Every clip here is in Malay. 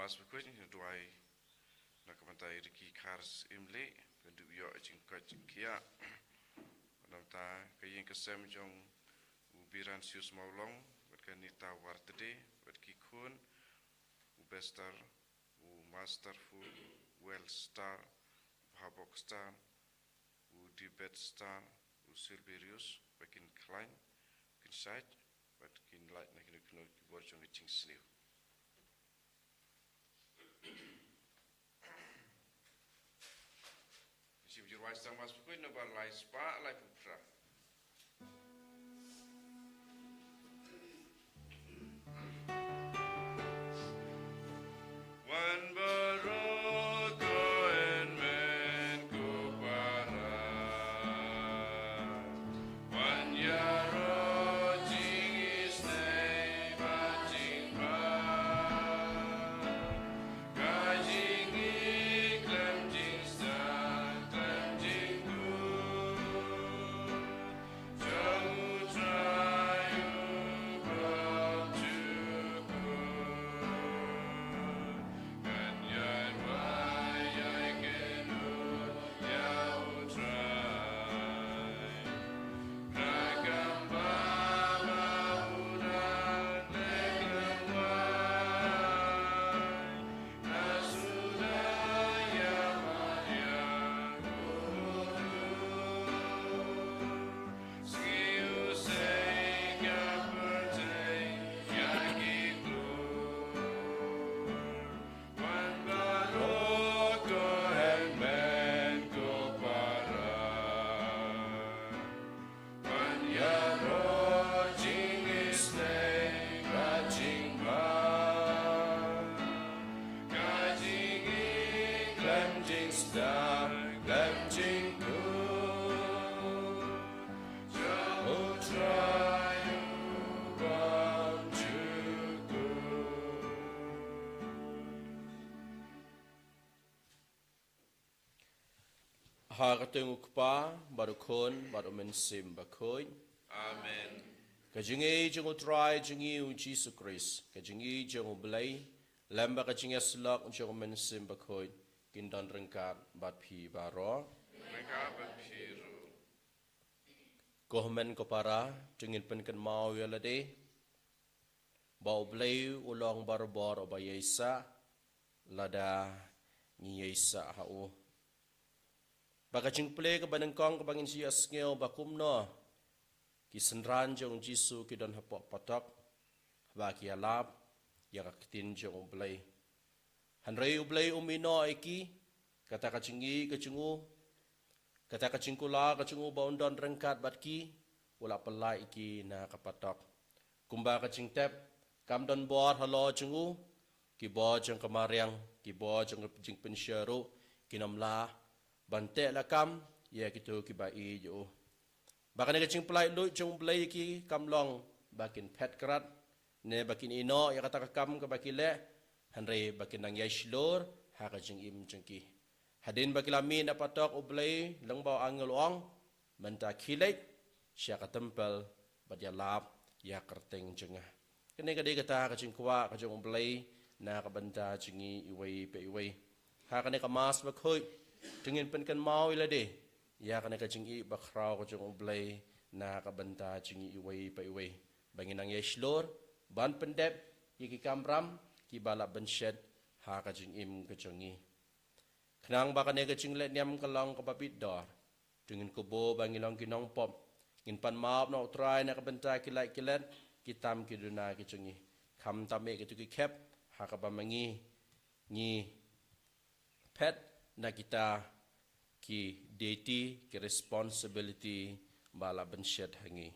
mas berkuat ni doai nak kementai riki kars imle bentuk yo jingkat jingkia namta kayen kesem jong ubiran sius maulong berkan nita wartede berkikun ubestar masterful wellstar Habokster, Debetstar, Silverius, bakin klein, bakin side, bakin light, nak kena buat jong kecing seniu. Si berjuang sang mas pukul nombor lai spa lai putra. One Hakatung ukpa barukon barumensim bakoy. Amen. Kajingi jeng utrai jengi u Jesus Christ. Kajingi jeng ublay lamba kajingi aslak jeng mensim bakoy. Kindan rengkat bat pi baro. Mereka berpiru. Kohmen kopara jengin penken mau yalade. Bau blay ulang barbor obayesa lada ni yesa hau. Bakacing play ke banengkong ke bangin siya skeo bakum no. Kisenran jong Jisu kidon hapok patok. Baki alap. Ya kakitin jong ublay. Hanray ublay umino iki. Kata kacingi kacungu. Kata kacingkula kacungu baundon rengkat batki. Wala pelai iki na kapatok. Kumba kacing tep. Kamdon bor halo cungu. Kibo jong kemariang. Kibo jong jing pensyaru. Kinamla. Bantek lakam, ya kita kibai jo. Bakan kecing pelai lu jong belai ki kamlong bakin pet kerat, ne bakin ino ya kata kam ke bakin le, hanre bakin nang yaislor ha kecing im cengki. Hadin bakin lamin apa tok ublai lengbau angel ong, menta kilet, siya katempel badya lap ya kerteng jengah. Kene kade kata kecing kuat kecing ublai na kabanta cengi iwai pe iwai. Ha kene kamas bakhoy. Dengan penkan mau ilade, ya kena kacing bakrau kacing ublay na kabanta cingi iway pa iway. Bangin ang yeslor, ban pendep, yiki kamram, kibala benshed, ha kacing im kacingi. Kenang baka ne kacing let niam kalong kapapit dor, dengan kubo bangin ang kinong pop, ngin pan maap na utray na kabanta kilay kilet, kitam kiduna kacingi. Kam tame kitu kikep, ha kabamangi, ni pet, na kita ki duty ki responsibility bala bensyat hangi.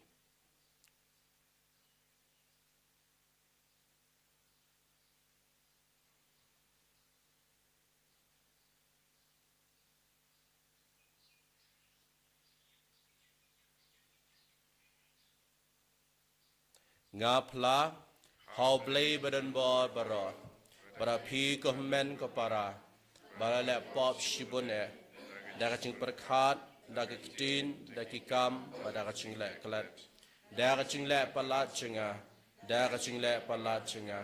Ngapla hau blay badan bor barot barapi komen ko para Bala lep pop shibune, daga cing perkat, daga kitin, daga kam, daga cing lep kelat, daga cing lep palat cinga, daga cing lep palat cinga,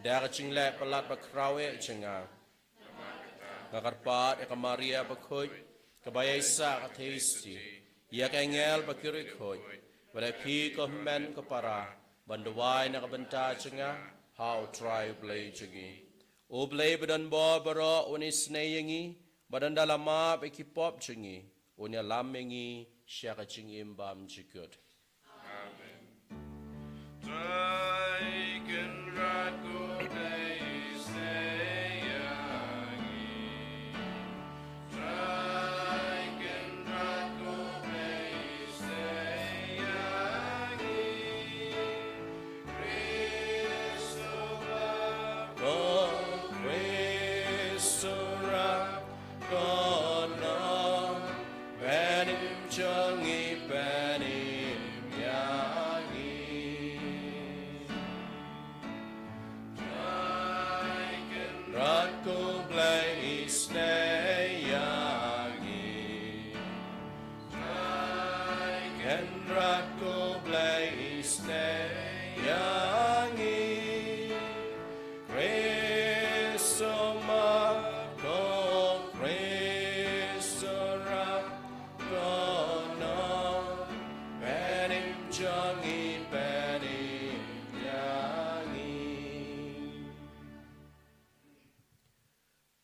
da ka ching le palat ba krawe chinga ka karpat ka Maria ba khoi ka bayai sa ka theisti ya ka ngel ba kiri khoi ba phi ko men ko para bandwai na ka banta chinga how try play chingi o play badan bo baro oni sneyangi badan dalama be ki pop chingi onya lamengi sya ka chingi mbam chikut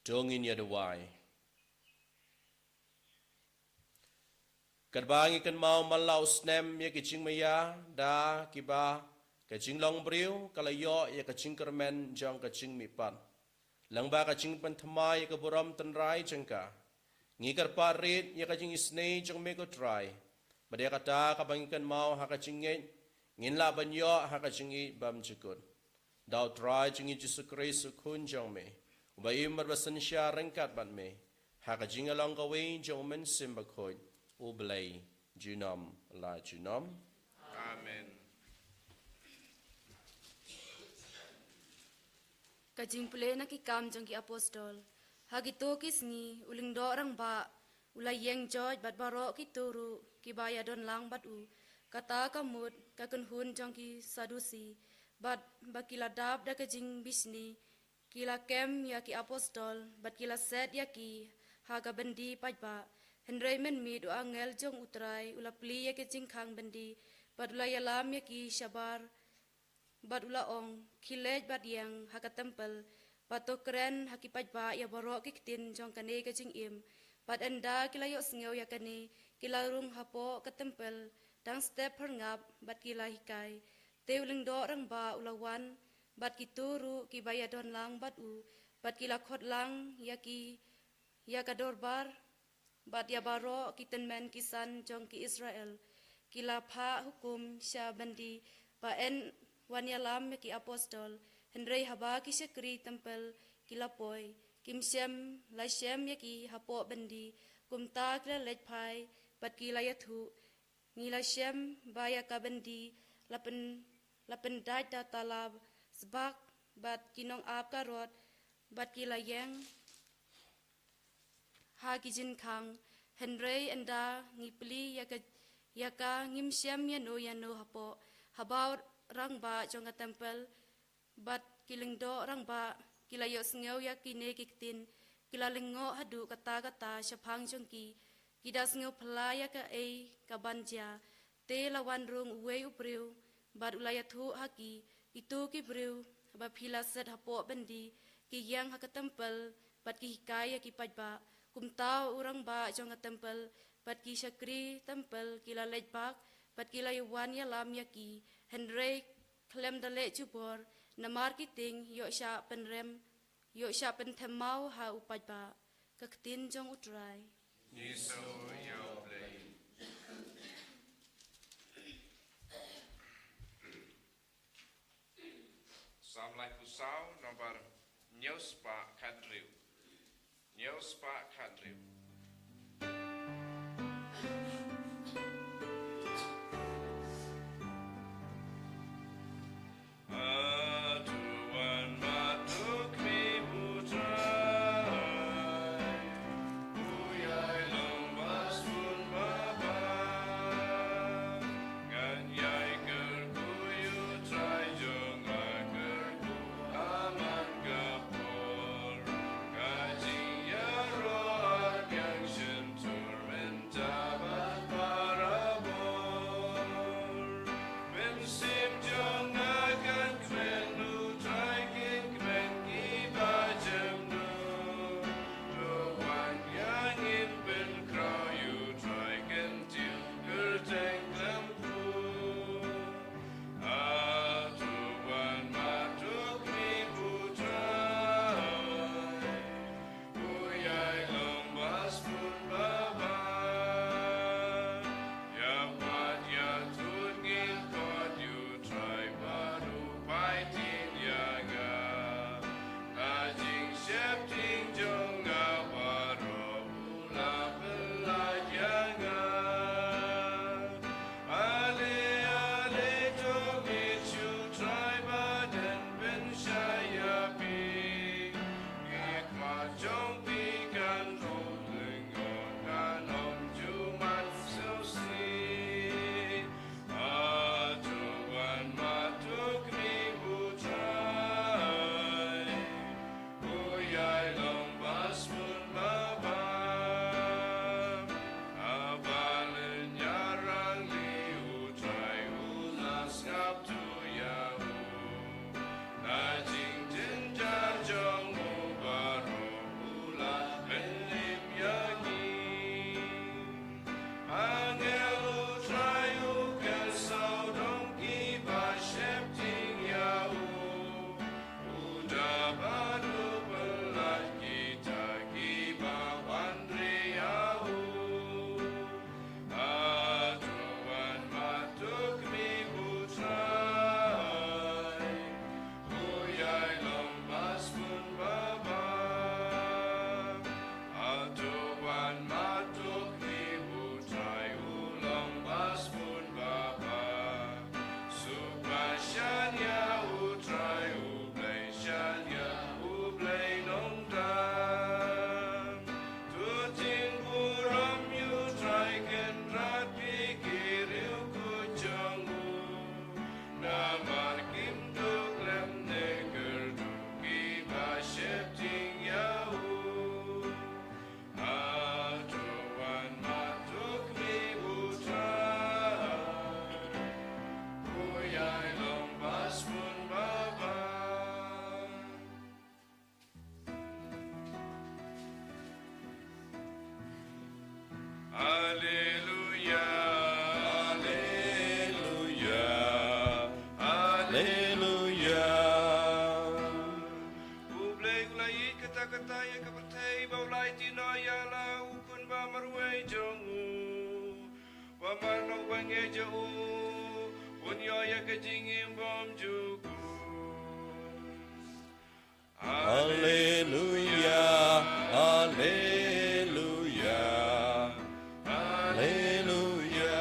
Dongin ya dewai. Kadbangi kan mau malau snem ya kicing maya da kiba kicing long briu kalayo ya kicing kermen jang kicing mipan. Langba kicing pentamai ya keburam tenrai jengka. Ngikar parit ya kicing isnei jang meko try. Badia kata kabangi kan mau ha kicing ngin la banyo ha kicing i bam jikut. Dau try jingi Jesu Kristus kun jang me. Ubai marbasan sya rengkat bat me. Ha kicing along kawin jang men simbakoi. Ublay junam la junam. Amen. Kajing pule na ki kam jong ki apostol. Hagi to kisni uling do orang ba ulai yeng joj bat baro ki turu ki baya don lang bat u. Kata kamut kakun hun jong ki sadusi bat bakila dab da kajing bisni kila kem ya ki apostol bat kila set ya ki haga bendi pajba. Hendrai men mi do angel jong utrai ula pli ya ke jingkhang bendi bat ula yalam ya ki shabar bat ula ong khilej bat yang haka tempel bat to kren haki pajba ya borok ki tin jong kane ke jing im bat enda kila yo sngeu ya kane kila rung hapo ke tempel dang step herngap bat kila hikai te uling do rang ba ula wan bat ki turu ki baya don lang bat u bat kila khot lang ya ki ya kador bar bat ya baro kiten men kisan jong ki Israel kila pha hukum sya bandi ba en wan ya lam ki apostol hendrei haba ki sekri tempel kila poi kim shem la shem ya ki hapo bandi kumta kla lej phai bat kila ya thu ngila shem ba ya ka bandi lapen dai da talab sebak bat kinong ap karot bat kila yang ha kijin khang Henry enda ngipli yaka ngimsyam yano hapo habaw rang ba jong tempel bat kilingdo rang ba kilayo sngeu yakine kiktin kilalingo hadu kata syapang jongki kidas ngeu phlaya ka ei kabanja te lawan rung uwe upriu bat ulaya thu haki itu ki briu ba phila set hapo bendi ki yang ha tempel bat ki hikaya ki pajba kumtau orang ba jong tempel bat ki syakri tempel kila lejbak bat kila yuwan ya lam ya ki Henry klem dale jubor namar kiting yo sya penrem yo sya penthemau ha upajba kaktin jong utrai Niso yo play. Samlai pusau nomor News Pak Kadriu. News Pak Kadriu. pamanok bangeja unyoya kajingim bom juku. Haleluya, haleluya, haleluya.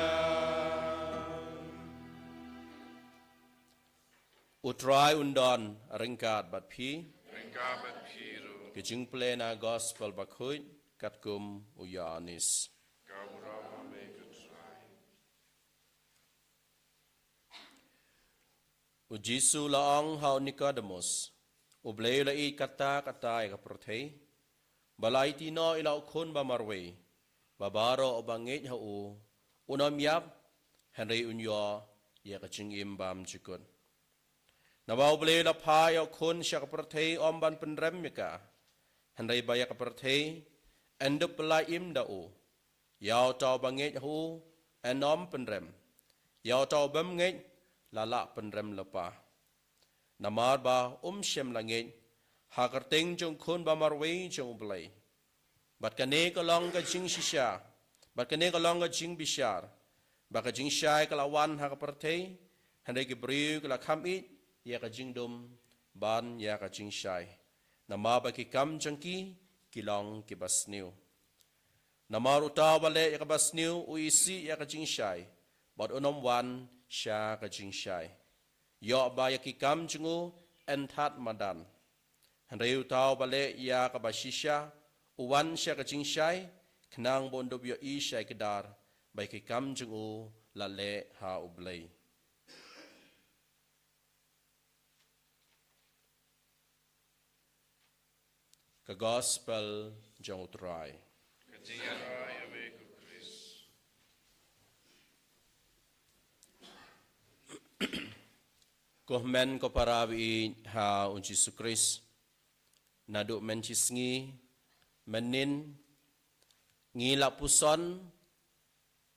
Utrai undon ringkat bat pi, Ringkabat piru, kejing plena gospel bakhuj katkum uyanis. kaurama mekutrai. Ujisu laong hau Nicodemus, ublay lai kata kata ka prothei, balai tino ilaw kun bamarwe, babaro o bangit hau, unom yap, henry unyo, ya kaching imbam jikun. Nabaw ublay la pa yaw kun siya ka prothei omban penrem yaka, henry baya ka prothei, endup balai im dao, yaw tau bangit hau, enom penrem, yaw tau bamngit, lala penrem lepa. Namar ba shem langit, hakarting jong kun ba marway jong ublay. Bat kane kalong ka jing shisha, bat kane kalong ka jing bishar, baka jing shay kalawan hakapartay, handay kibriw kala kamit, ya ka jing dum, ban ya ka jing shay. Namar ba kikam jong ki, kilong kibasniw. Namar utaw bale ya kabasniw, uisi ya ka jing shay, bat unom wan siya ka jing shay. Yo ba ya kikam jungu enthat madan. Handayu tau bale ya kabashisha uwan siya ka jing shay knang bondob yo i shay kedar ba kikam jungu lale ha ublay. Ka gospel jong utray. Kajingarai ameku Chris. Kohmen ko parawi ha un Jesus Christ naduk mencis ngi menin ngi lapuson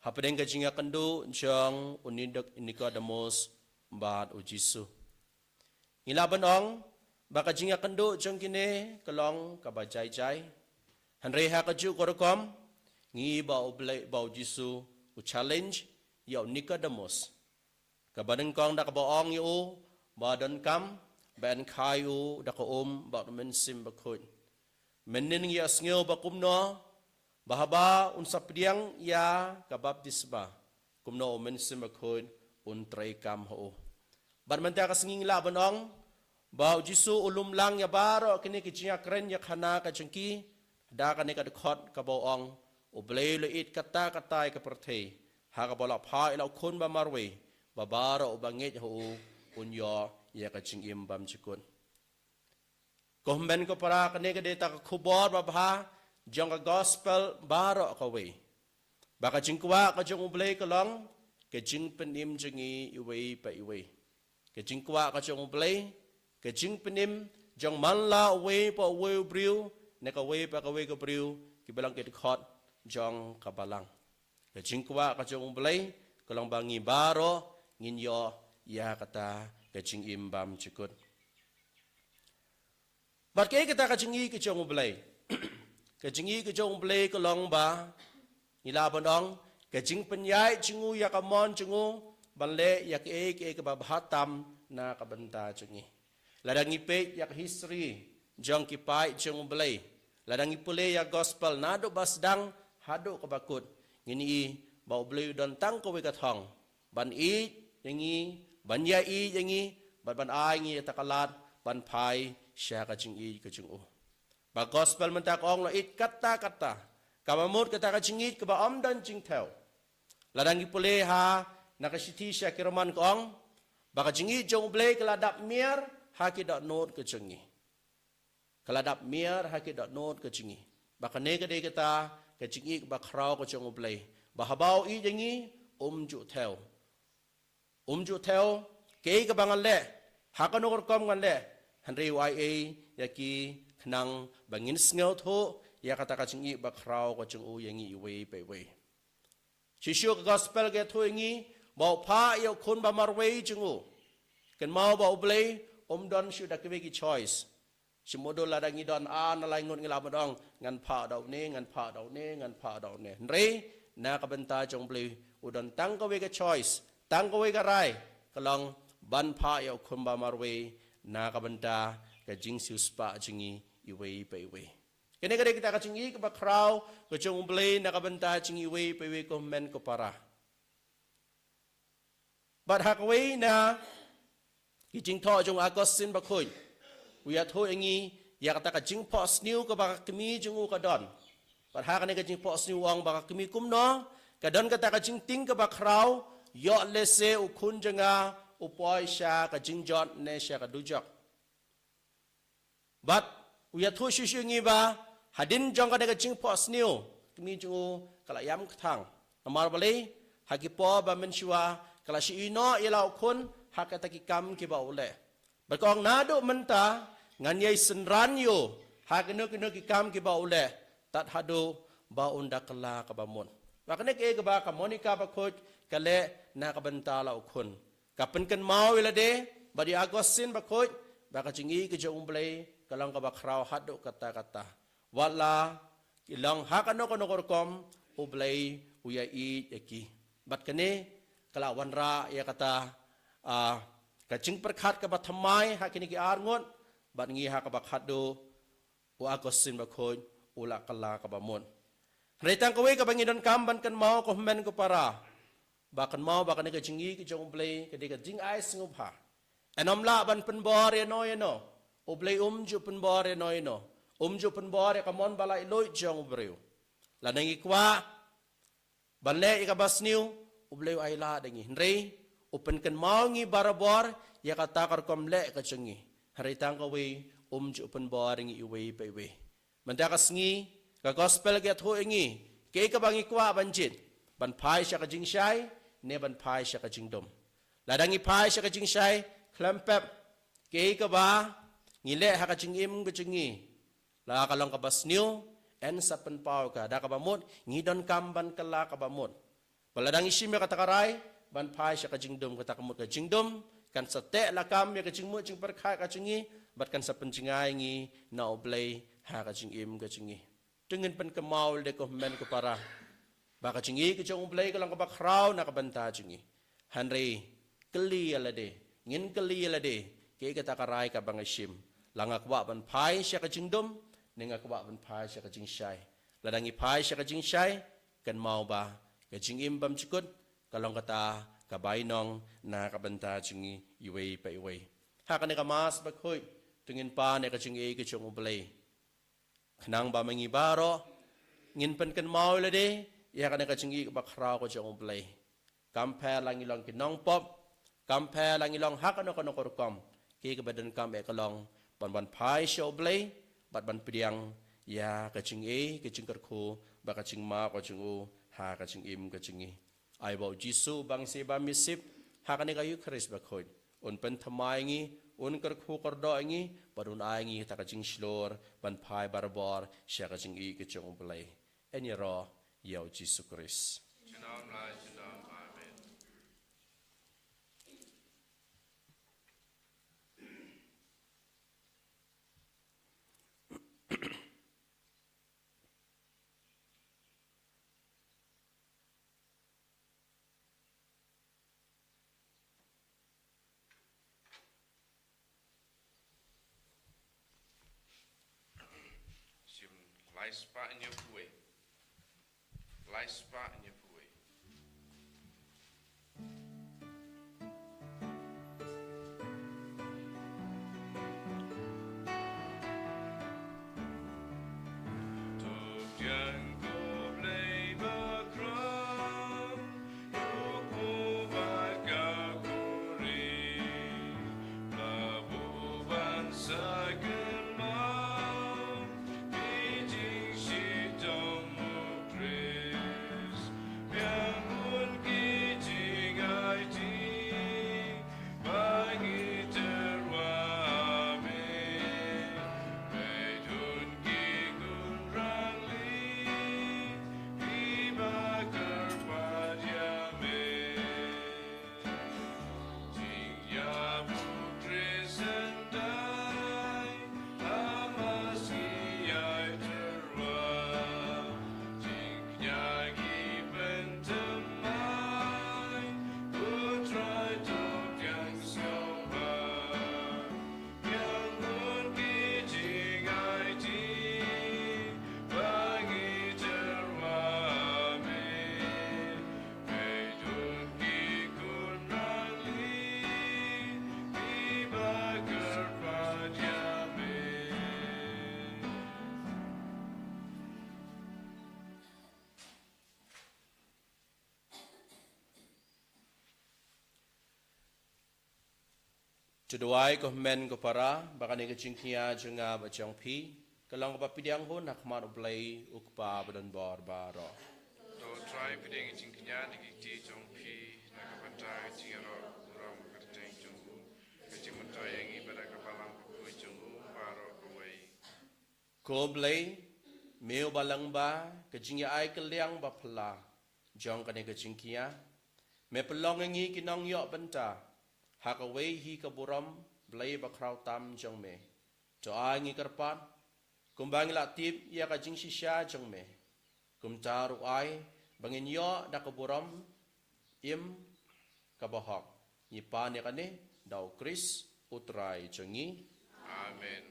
hapedeng kajinga kendu jong unindok Nicodemus bat u Jesus. Ngi labanong baka jinga kendu jong kine kelong kabajai-jai hanre ha kaju korokom ngi ba oblay ba Jesus u challenge ya Nicodemus. Kabadeng kong da kabaong yu, badan kam, ban kayu da ba men sim bakut. Menin ya sngil bakum no, bahaba unsap diang ya kabaptis ba, kumno men sim bakut untray kam ho. Ban menta kasnging la banong, ba Jisu ulum lang ya baro kini kijiya kren ya khana ka jengki, da kani ka dekhot kabaong, ublay luit kata katay kapertay, ha kabala pa ilaw kun ba marwe. Babara o bangit ho unyo ya kaching imbam chikun. Kohben ko para kane ka deta ka kubor babha jong ka gospel baro ka we. Baka jingkwa ka jong ublay ka long ka jing penim jingi iwe pa iwe. Ka jingkwa ka jong ublay ka jing penim jong manla we pa we briu ne ka we pa ka we ka briu kibalang kit khot jong kabalang. Ka jingkwa ka jong ublay kalang bangi baro nginyo ya kata kaching imbam cikut. Bat kaya kata kachingi kachong ublay. Kachingi kachong ublay kalong ba nilaban ong kaching penyai chingu ya kamon chingu banle ya ke kababhatam na kabanta chingi. Ladang ipek ya history jong kipai jong ublay. Ladang ipule ya gospel nado basdang hado kabakut. Ngini ba ublay don tang kowe kathong ban yangi banya yangi ban ai ngi takalat ban pai sya kaching kaching ba gospel mentak ong lo kata kamamut kata kaching ka ba amdan jing tau ladang ipule ha nakasiti sya kiraman kong ba kaching jong ble keladap miar ha ki dot note kaching keladap miar ha ki dot note kaching ba kane ka de kata kaching ba kraw kaching ble ba habau yangi ju tau ju theo ke ka bangal le hakanor kom ngan le hanri ya yaki khnang bangin sngew tho ya kata ka chingi ba khrau ko chung u yangi we pe we shishu gospel ge tho yangi ba pha yo khun ba mar we chung u ken mau ba ublay don shu da ke ki choice shimodo la dangi don a na lai ngon ngila bodong ngan pha daw ne ngan pha daw ne ngan pha daw ne re na ka benta chung blay udon tangkawe ka choice, tangkawe ka rai, kalong ban pa ya ukun ba marwe na kabanta ka jing siuspa jingi iwe pa iwe. Kini kada kita ka jingi ka bakraw, ka jong umblay na kabanta jingi iwe pa iwe ko men ko para. But hakaway na kijing to jong Agustin bakoy. Uya to ingi ya kata ka jing po sniu ka baka kami jong u ka don. But hakan ka jing po sniu wang baka kami kumno, ka don kata ka jing ting ka bakraw, yo lese ukun janga upoy siya ka jing jot ne siya ka dujok. But uya to shishu ngi ba hadin jong ka jing po sniu kami jong u kalayam katang. Namar bali hagipo ba mensyua kalau si ino ialau kun hak kata kikam kiba ule. Berkong nado menta nganyai senran yo hak kena kikam kiba ule tat hado ba unda kala kabamun. Makanya ke ba kamonika ba kut kale na kabanta lau kun. Kapen kan mau ila de badi Agustin ba kut ba kachingi ke jo umblay kalang ka ba kraw hado kata-kata. Wala ilang hak ano kono korkom ublay uya I eki. Bat kene kalau wanra ya kata kacing perkat ke bathamai hakini ki arngon bat ngi ha ka bakhado u Agustin bakhoj ula kala ka bamon retang kowe ka bangidon kamban kan mau ko men ko para bakan mau bakan ka jingi ki jong play ke ka jing ai singupha enomla ban penbor ya no oblay ju penbor ya no ju penbor ya kamon balai loi jong breu lanangi kwa banle ka basniu ublay ay la dengi henry open kan mau ngi barabor ya kata kar komle ka chengi hari tang ka we ju open bar ngi iwe pe we mandakas ngi ka gospel get ho ngi ke ka bangi kwa banjit ban phai sha ka jing shai ne ban phai sha ka jing dom ladangi phai sha ka jing shai klampep ke ka ba ngi le ha ka jing im ka chengi la ka long ka basniu en sapen pau ka da ka bamot ngi don kamban kala ka bamot Baladang isim ya kata karai, ban pai sya kajing dom kata kamut kajing dom, kan sate lakam ya kajing mu jing perkai kajingi, bat kan sapencingai ngi na oblay ha kajing im kajingi. Dengan pen kemaul de ko men ko para, ba kajingi kajing oblay kalang ka bakraw na kabanta jingi. Hanre keli alade, ngin keli alade, ke kata karai ka bang isim, langak wa ban pai sya kajing dom, nengak wa ban pai sya kajing syai. Ladangi pai sya kajing syai, kan mau ba kajing imbam cikut kalong kata kabainong na kabanta jingi iwe pa iwe hakan ka mas bakhoy tungin pa ne kajing e kajong ublay kanang ba mangi baro ngin pen kan mau lade ya kan kajing e bakraw ko jong ublay kampe lang ilong kinong pop kampe lang ilong hakan ko korkom ke kabadan kam e kalong ban pai sho ublay ban pidiang ya kajing e kajing kerku ba kajing ma ko jong u ha kajing im kajingi ai bau jisu bang se ba misip ha kan ka Eucharist ba khoi un pen thamai ngi un kar khu kar do ngi padun ai ngi ta kajing shlor ban phai barbor sha kajing I ke chong blai eni ro yau jisu Christ Chinam lai chinam amen. Lai spa in your pue. Lai spa in your pue. Ceduai ko men ko para bakani ke cingkia jenga bacang pi kalang ka pidiang ho nakmat uplay ukpa badan bor baro. To try pideng icing kenya dikiti jong pi nakabanta cingero ram kerteng jonggu kecing mentoy yang ibadah kepalang pukui jonggu baro kawai. Ko blay meu balang ba ke jingya ai ke liang ba pla jong kane ke cingkia me pelong ngi kinong yo benta hakaway hi ka buram blay ba kraw tam jong me to ai ngi karpan kumbang la tip ya ka jing shisha jong me kum taru ai bangin yo da ka buram im ka bahok ni pa ne kane dau Kris utrai jongi. Amen.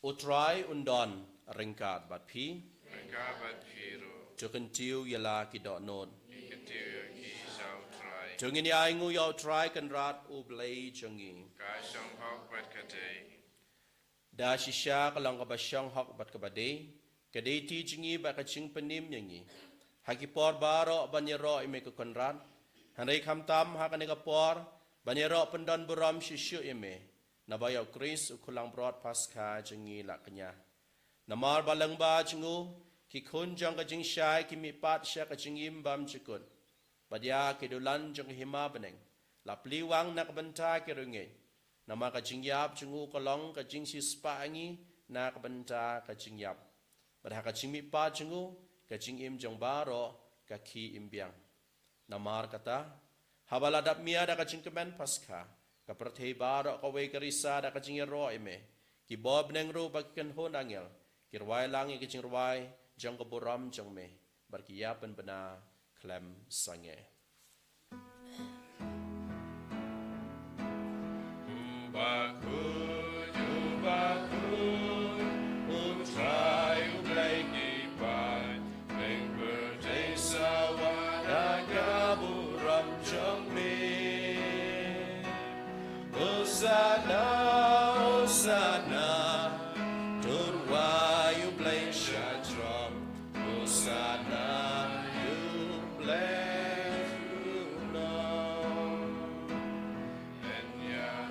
Utrai undon ringkat bat pi Rengkabat piru Tukan tiu yala ki dot non. iketiu ki sau try. Tungin ya ingu yau try kan rat u blay chungi. Ka song hok bat katei. Da shisha kalang ka basyang hok bat ka bade. Kadai ti chungi ba ka ching penim yangi. Haki por baro banyero ime ka konrat. Hanay kamtam hakani ka por banyero pendon buram shishu ime. Nabayaw Kris ukulang brot paska chungi lakanya. Namar balang ba chungu ki kun jang ka jing syai ki mi pat sya ka jing imbam chikun. Badya ki dulan jang hima beneng. La pliwang nak benta ki rungi. Nama ka jing yap chungu kolong ka jing si spa angi nak benta ka jing yap. Badha ka jing mi pat chungu ka jing im jang baro ka ki imbiang. Namar kata habaladap mia da ka jing kemen paska. Ka perthei baro ka wei karisa da ka jing ro ime. Ki bob neng ro bagikan hon angel. Kirwai langi ki jing rwai jang ka buram jang me. Berkiyapan bena klem sange. Baku, utrai ublay kipan, meng berdei sawana kaburam jang me. Osana, Osana, turway ublay syadram. Osana, ublay unam.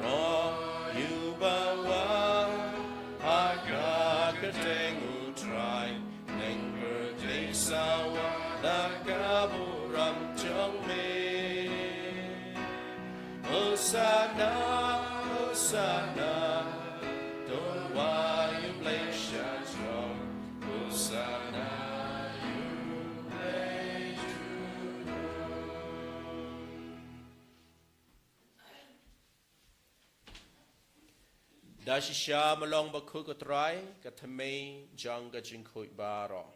Roh you bawa agak keteng utrai neng berdei sawa nagaburam jong me. Osana, Osana, don't why you play syadram. Osana, you play Dashisha malong baku katrai katamay jang ka jingkhoy baro.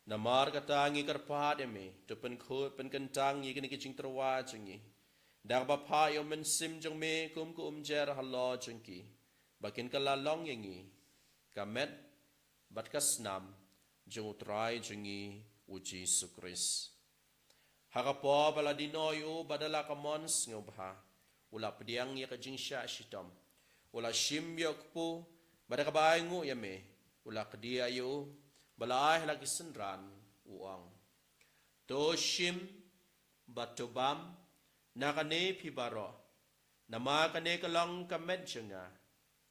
Namar katangi karpad eme tupen khut pen kentang yi kini kijing terwa jengi. Dak bapa yo mensim jang me kum ku umjer halo jengki. Bakin kalalong yengi kamet bat kasnam jeng utrai jengi uji sukris. Hakapo baladinoy badala kamons ngobha. Ula pediang ya kajing sya shitam. Ula shim yokpu bada kabaingu yame ula kedia yu balaih lagi senran uang to shim batobam nakane pibaro nama kane kalong kamet jenga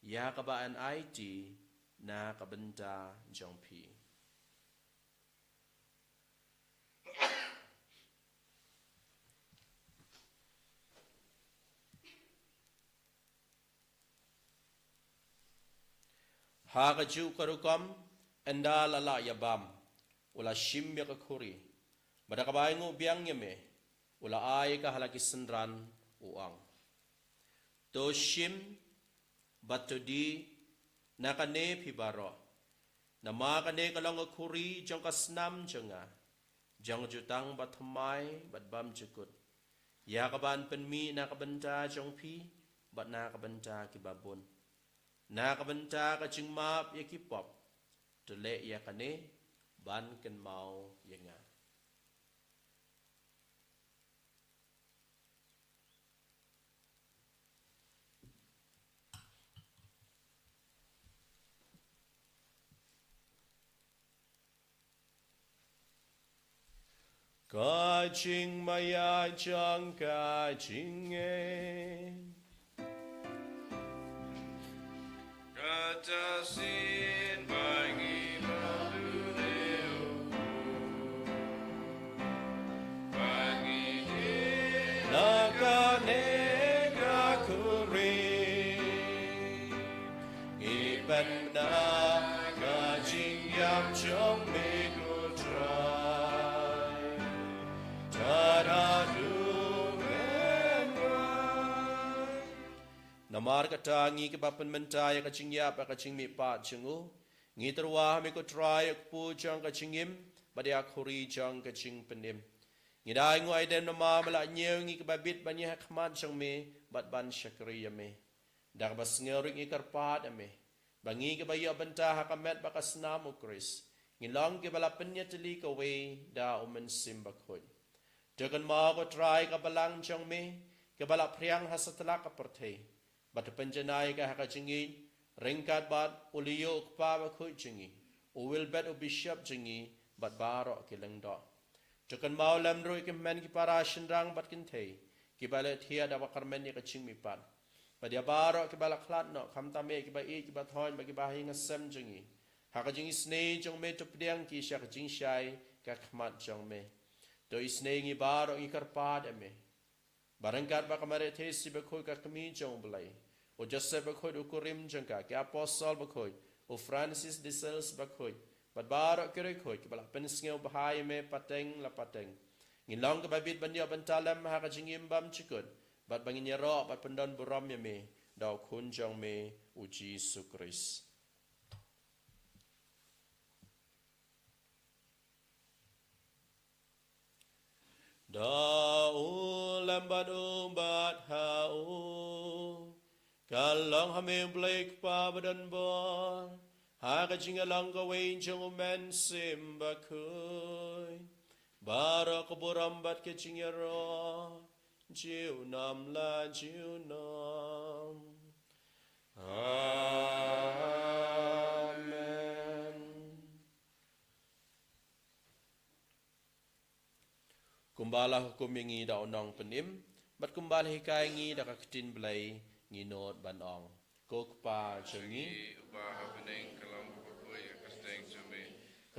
ya kabaan IT na kabenta jongpi. Hakaju karukam enda lala yabam ula shim ya kakuri bada kabaingu biang yame ula ay kahalaki senran uang to shim batodi nakane pibaro nama kane kalong akuri jang kasnam janga jang jutang bathamai batbam jukut ya kaban penmi nakabenta jang pi bat nakabenta kibabun nakabenta kacing map ya kipop tele ya kane ban ken mau yenga. Ka ching maya chang ka ching e. Kata sin bangi badureo, bangi Naka nega kuri. Iban na ka ching yam chong me go try. Namar kata ngi ke papan mentaya ka cingya pa ka cingmi pa cengu ngi terwah mi ko try ak pu chang ka cingim badi ak huri chang ka cing pendim ngi dai ngoi den nama mala nyeu ngi ke babit bani hakmat chang me bat ban syakriya me dak bas ngeri ngi karpat me bangi ke bayo benta hakamet ba kasnam ukris ngi long ke bala penya teli ka we da umen simba khoi Jangan mau ko try ka balang chang me ke bala priang hasatla ka perthei bat penjanai ka haka chingi ringkat bat uliyo pa ba khu chingi will bet o bishop chingi bat baro ke lengdo Jangan mau lam roi ke men ki para shinrang bat kin thei ki bala thia da bakar men ni ka chingmi pat bat ya baro ke bala khlat no kham ta me ki ba e ki ba thon ba ki ba hinga sem chingi haka chingi snei jong me to pdiang ki sha ka ching shai ka khmat jong me Do isnei ngi baro ngi karpad eme. Barangkat ba kamare tesi ba khoi ka kami jong belai. O Joseph ba khoi ukurim jangka ke apostle ba khoi. O Francis de Sales ba khoi. Bat baro kire khoi ke bala pensngeu bahai me pateng la pateng. Ngi long ka babit banyo bantalam ha ka jingim bam chikut. Bat bangin yaro bat pendon buram me. Dau kun jong me uji sukris. Da lambat umbat hau kalong hame blake pa badan bon ha ka jinga lang ka wain jong men sim ba khoi bara ko borambat ke jinga ro jiu nam la jiu nam Kumbala hukum yang ngi da onong penim, bat kumbala hikai ngi da kakitin belai ngi not banong. Kokpa cengi, ubah bening kalong kapukui kasteng cumi.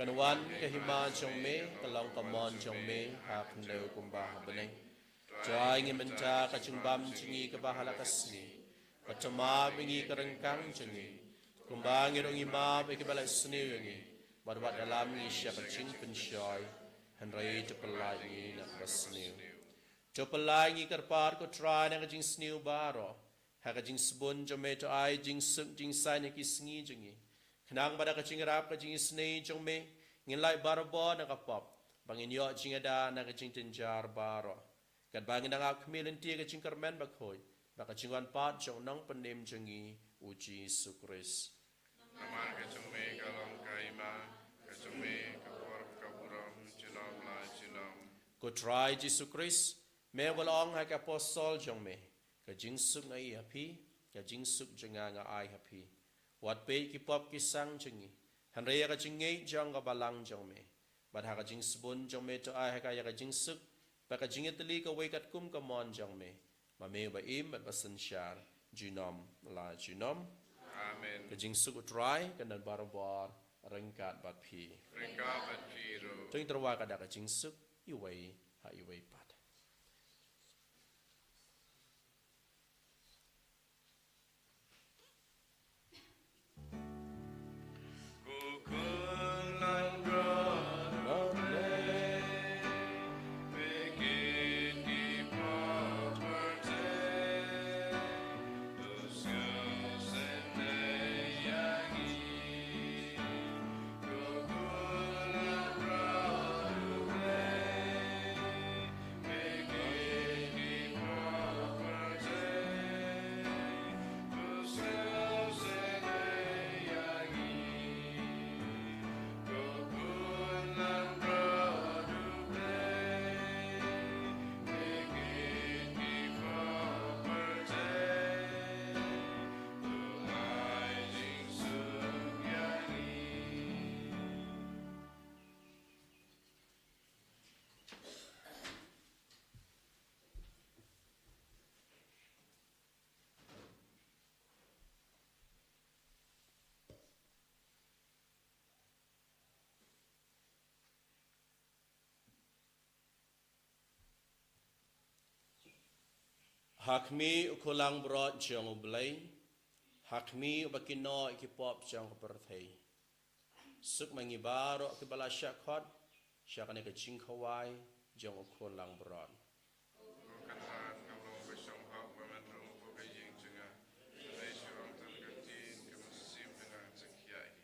kanuan kehiman cong me, kalong kamon cong me, hak ndeu kumbah beneng. Jai ngi menta kacung bam cengi kebahala kasni, kacama bengi kerengkang cengi. Kumbah ngi rongi ma beki balai seni ngi, bat dalam ngi syak kacing pensyoy. Henry tepelai ngi nak basniu. Tepelai ngi karpar ko try na kajing sniu baro. Ha kajing sebun jome to ai jing suk jing sai na kisngi jingi. Kenang pada kajing rap kajing snei jome ngilai barbo na kapop. Bangin yo jing ada na kajing tenjar baro. Kat bangin na kemilin tia kajing kermen bakhoi. Baka jingwan pat jong nang penim jingi uji sukris. Naman kacumi kalong kaima, kacumi kapur kaburam. Ko try Jesus Christ, me walong ha ka apostle jong me, ka jingsuk ngai happy, ka jingsuk jenga nga ai happy. Wat pe ki pop ki sang jengi, hanre ka jingai jong ka balang jong me, bat ha ka jingsbun jong me to ai ha ka ya ka jingsuk, ba ka jingetli ka wekat kum ka mon jong me, ma me ba im bat basan syar, jinom la jinom. Amen. Ka jingsuk try ka nan barbar rengkat bat pi. Rengkat bat piro. Tuing terwa ka da ka jingsuk iway ha iway pat. Hakmi ukulang brot jang ublay, hakmi ubakino ikipop jang keperthai. Suk mangibaro kibala syakot, syakane kecing kawai jang ukulang brot. Bukanlah kamu bersong hak memandang bukan yang jengah, dari surang dan gantin kemusim dengan sekiai.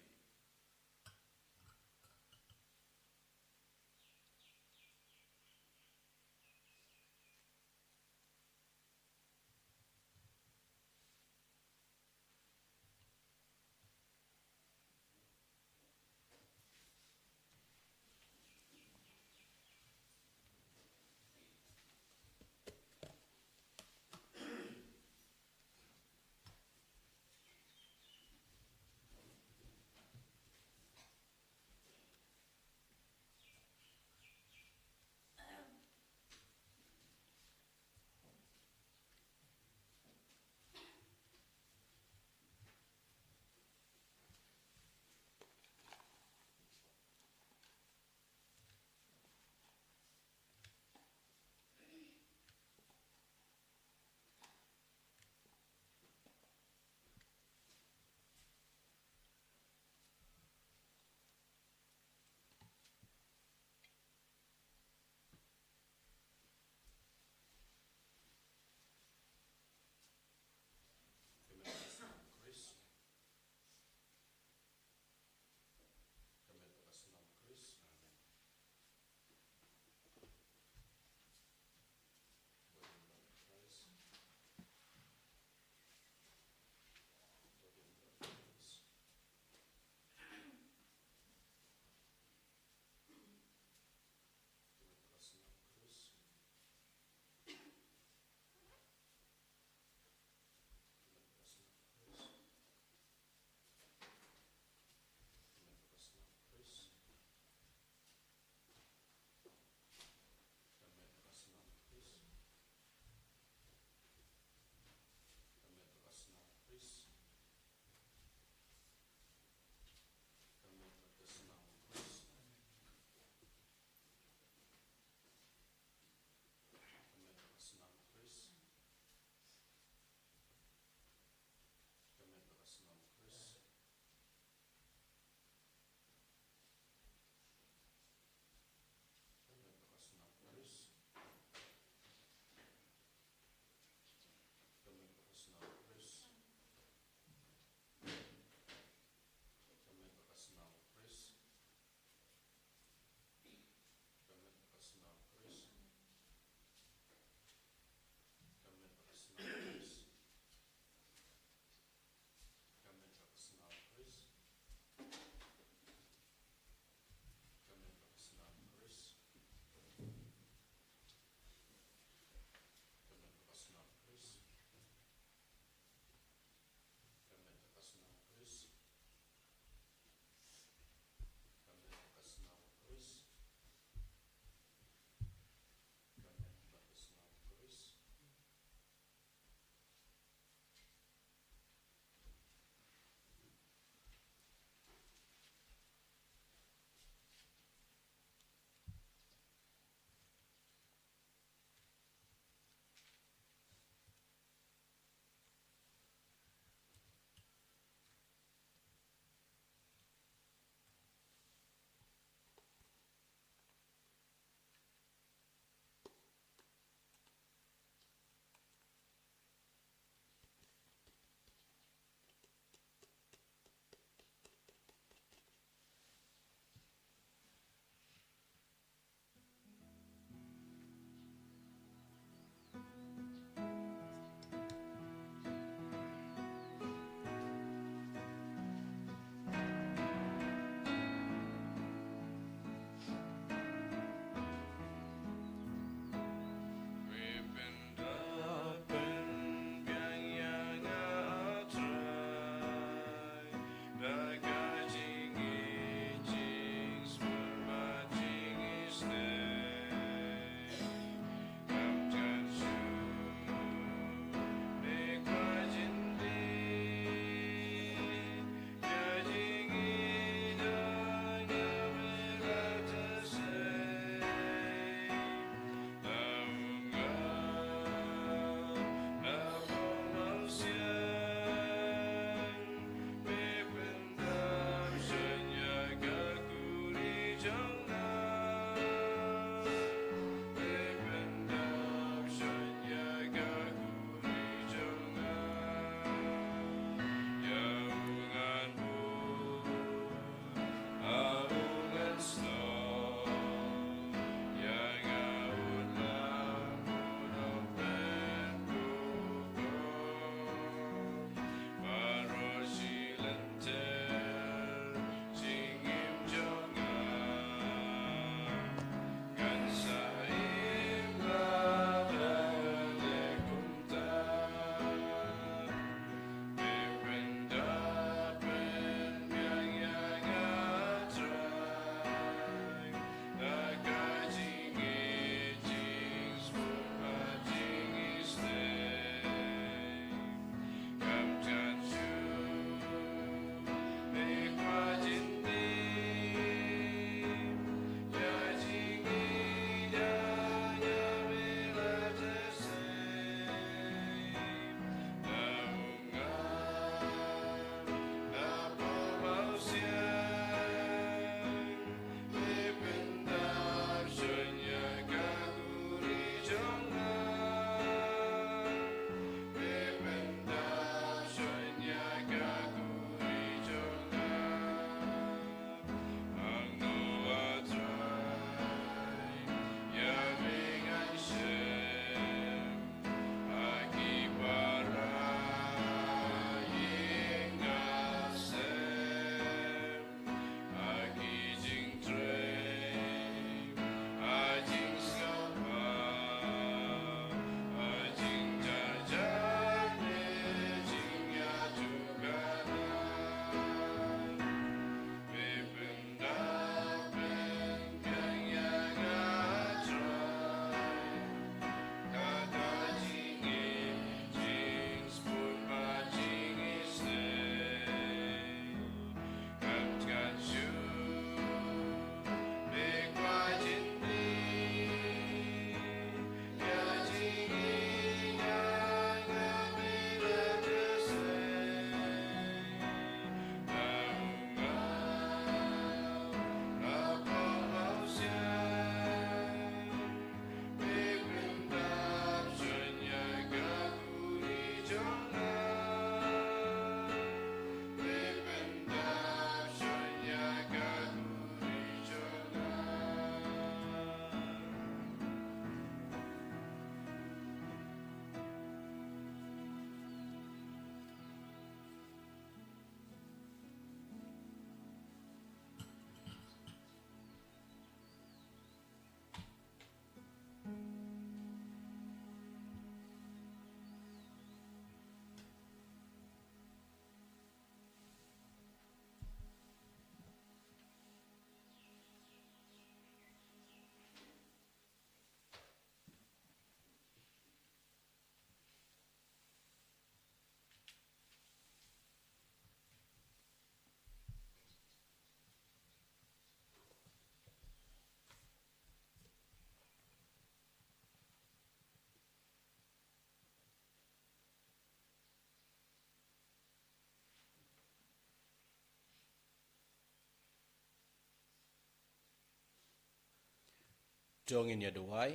Jongin ya duhai.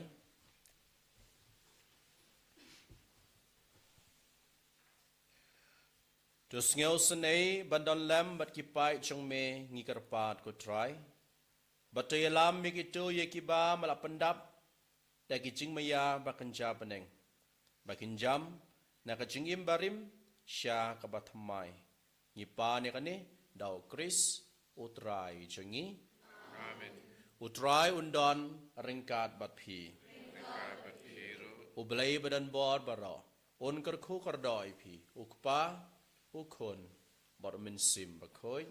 Dus ngeu senei bandon lem bat kipai chong me ngikarpat ko try. Batoy lam mi kito ye kiba malapendap da kicing maya bakenja peneng. Bakinjam na kacingim barim sya kabathamai. Ngipa ne kane dau Chris utrai chengi. Amen. Utrai undon ringkat bat phi. Nakabat hero. Ublay badan bor baro. Un kerku kardoi phi. Ukpa ukon bar min sim bakoy.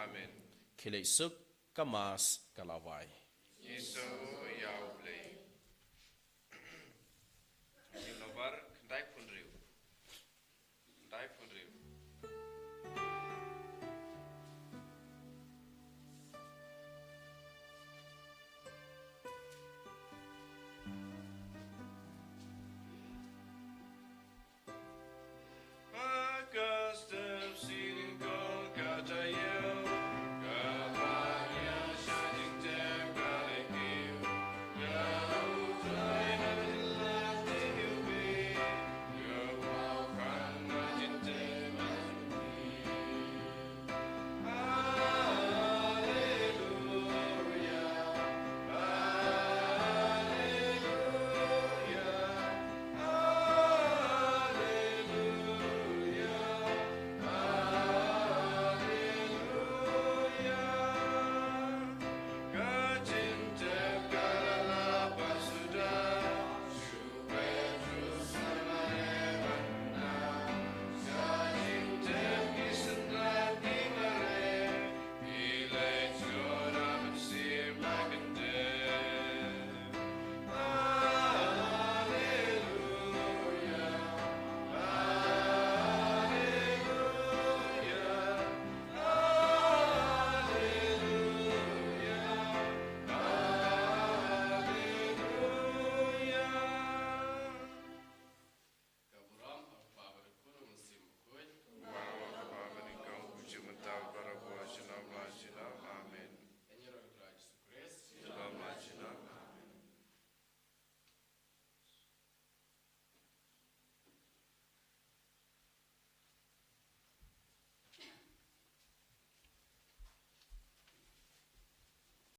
Amen. Kilay suk kamas kalawai. Iso yaw